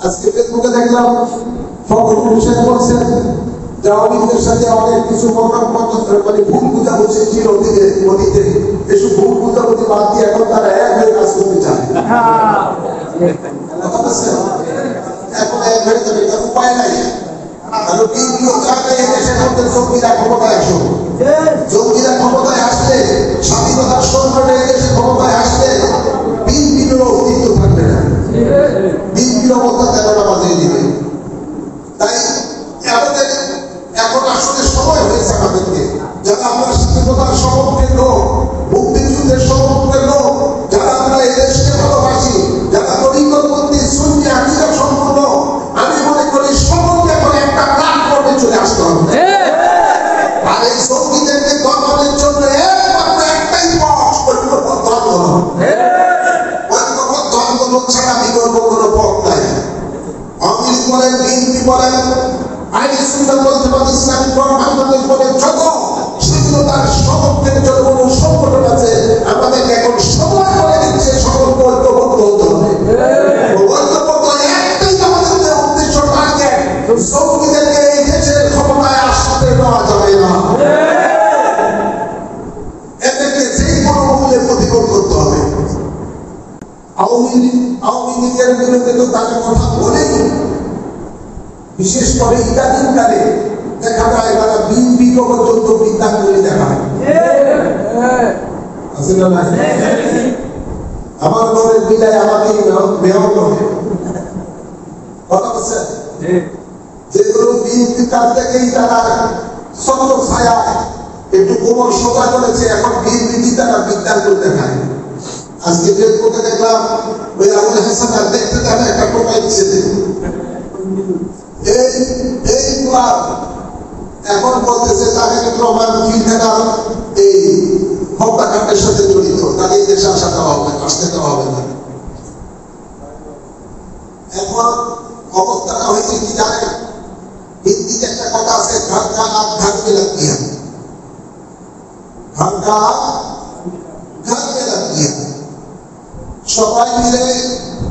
আজকে ফেসবুকে দেখলাম ফখরুল হোসেন বলছেন যে আওয়ামী লীগের সাথে অনেক কিছু মানে ভুল বুঝাবুঝি ছিল অতীতে এসব ভুল বুঝাবুঝি বাদ দিয়ে এখন তারা এক হয়ে কাজ করতে চায়। এখন এক হয়ে যাবে, তার উপায় নাই। জঙ্গিরা ক্ষমতায় আসুক, জঙ্গিরা ক্ষমতায় আসলে স্বাধীনতার সংকটে দেশে ক্ষমতায় আসলে বিএনপির অস্তিত্ব থাকবে না, বিএনপির অবস্থা তেরোটা বাজিয়ে দিবে। তাই আমাদের এখন আসলে সময় হয়েছে আমাদেরকে, যারা আমরা স্বাধীনতার সমর্থনের লোক, মুক্তিযুদ্ধের সমর্থনের লোক, যারা আমরা এই দেশকে ভালোবাসি, যারা তরিকতপন্থী সুন্নি আকীদা সম্পন্ন, আমি মনে করি সকলকে এখন একটা প্ল্যাটফর্মে চলে আসতে হবে। আর এই জঙ্গিদেরকে দমনের জন্য একমাত্র একটাই পথ, ঐক্যবদ্ধ আন্দোলন। ঐক্যবদ্ধ আন্দোলন ছাড়া বিকল্প কোনো পথ নাই। আওয়ামী লীগ বলেন, বিএনপি বলেন, আইনি সুন্নাত ওয়াল জামাত ইসলামী বাংলাদেশ বলেন, যত স্বাধীনতার সমর্থনের জন্য কোনো সংগঠন আছে, আমাদেরকে এখন সময় করে দিচ্ছে সকলকে ঐক্যবদ্ধ হতে হবে। ঐক্যবদ্ধ একটাই আমাদের উদ্দেশ্য, টার্গেট, জঙ্গিদেরকে এই দেশের ক্ষমতায় আসতে দেওয়া যাবে না। এদেরকে যে কোনো মূল্যে প্রতিরোধ করতে হবে। আওয়ামী লীগের বিরুদ্ধে তো তাদের কথা বলেই, বিশেষ করে ইদানিংকালে দেখা যায় তারা বিএনপি পর্যন্ত বিদ্যা করে দেখায়। আমার ঘরের বিদায় আমাকে মেয়র করে কথা বলছে, যেগুলো বিএনপির কাছ থেকেই তারা ছত্র ছায়া একটু কোমর সোজা করেছে, এখন বিএনপি তারা বিদ্যা করে দেখায়। আজকে ফেসবুকে দেখলাম ওই আবুল হাসান আর দেখতে তারা একটা প্রোফাইল ছেলে, এই ক্লাব এখন বলতেছে তাদের প্রমাণ ফিরকার এই হত্যাকাণ্ডের সাথে জড়িত, তাদের দেশে আসা দেওয়া হবে, আসতে দেওয়া হবে না। এখন অবস্থাটা হয়েছে কি জানেন, হিন্দিতে একটা কথা আছে, ঘাটকা আর ঘাট মে লাগতি है, ঘাটকা ঘাট মে লাগতি है। সবাই মিলে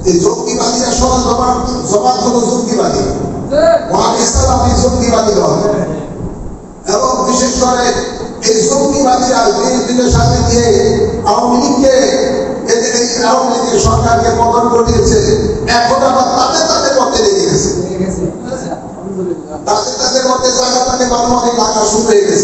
এই জঙ্গিবাদীরা সবাই জবাব হলো জঙ্গিবাদী, জঙ্গিবাদী দল, এবং বিশেষ করে এই জঙ্গিবাদীরা বিএনপির সাথে গিয়ে আওয়ামী লীগকে, এদের এই আওয়ামী লীগের সরকারকে পতন ঘটিয়েছে। এখন আবার তাদের মধ্যে লেগে গেছে, তাদের মধ্যে জায়গাটাকে মানবাধিক লাগা শুরু হয়ে গেছে।